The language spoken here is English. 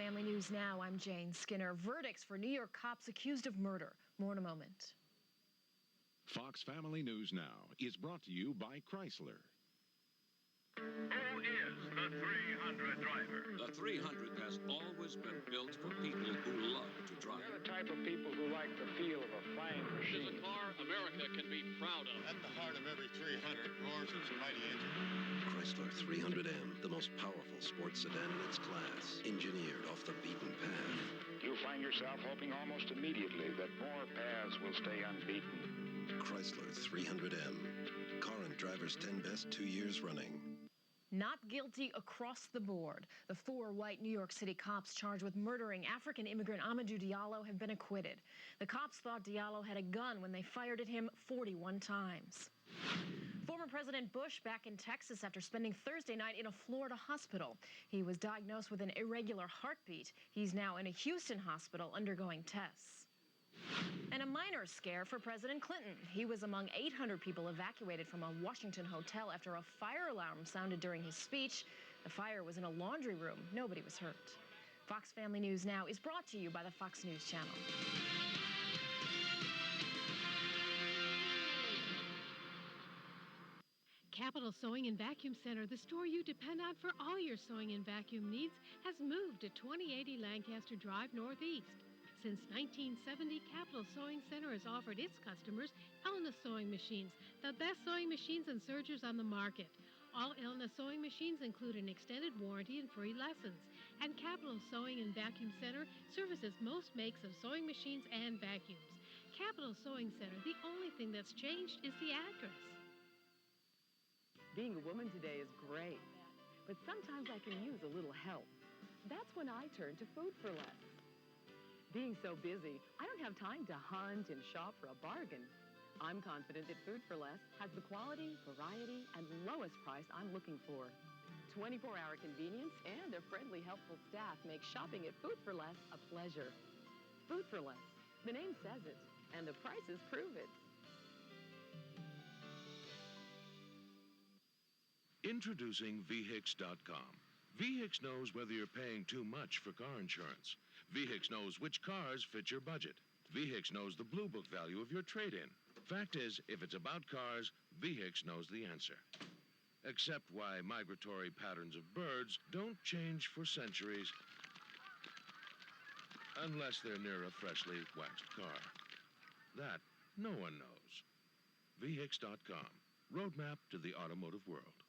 Family News Now, I'm Jane Skinner. Verdicts for New York cops accused of murder. More in a moment. Fox Family News Now is brought to you by Chrysler. Who is the 300 driver? The 300 has always been built for people who love to drive. They're the type of people who like the feel of a flying machine. It's a car America can be proud of. At the heart of every 300 roars its mighty engine. Chrysler 300M, the most powerful sports sedan in its class, engineered off the beaten path. You'll find yourself hoping almost immediately that more paths will stay unbeaten. Chrysler 300M. Car and Driver's 10 Best 2 years running. Not guilty across the board. The 4 white New York City cops charged with murdering African immigrant Amadou Diallo have been acquitted. The cops thought Diallo had a gun when they fired at him 41 times. Former President Bush back in Texas after spending Thursday night in a Florida hospital. He was diagnosed with an irregular heartbeat. He's now in a Houston hospital undergoing tests. And a minor scare for President Clinton. He was among 800 people evacuated from a Washington hotel after a fire alarm sounded during his speech. The fire was in a laundry room. Nobody was hurt. Fox Family News Now is brought to you by the Fox News Channel. Capital Sewing and Vacuum Center, the store you depend on for all your sewing and vacuum needs, has moved to 2080 Lancaster Drive Northeast. Since 1970, Capital Sewing Center has offered its customers Elna sewing machines, the best sewing machines and sergers on the market. All Elna sewing machines include an extended warranty and free lessons. And Capital Sewing and Vacuum Center services most makes of sewing machines and vacuums. Capital Sewing Center, the only thing that's changed is the address. Being a woman today is great, but sometimes I can use a little help. That's when I turn to Food for Less. Being so busy, I don't have time to hunt and shop for a bargain. I'm confident that Food for Less has the quality, variety, and lowest price I'm looking for. 24-hour convenience and a friendly, helpful staff make shopping at Food for Less a pleasure. Food for Less. The name says it, and the prices prove it. Introducing VHIX.com. VHIX knows whether you're paying too much for car insurance. VHIX knows which cars fit your budget. VHIX knows the Blue Book value of your trade-in. Fact is, if it's about cars, VHIX knows the answer. Except why migratory patterns of birds don't change for centuries unless they're near a freshly waxed car. That no one knows. VHIX.com. Roadmap to the automotive world.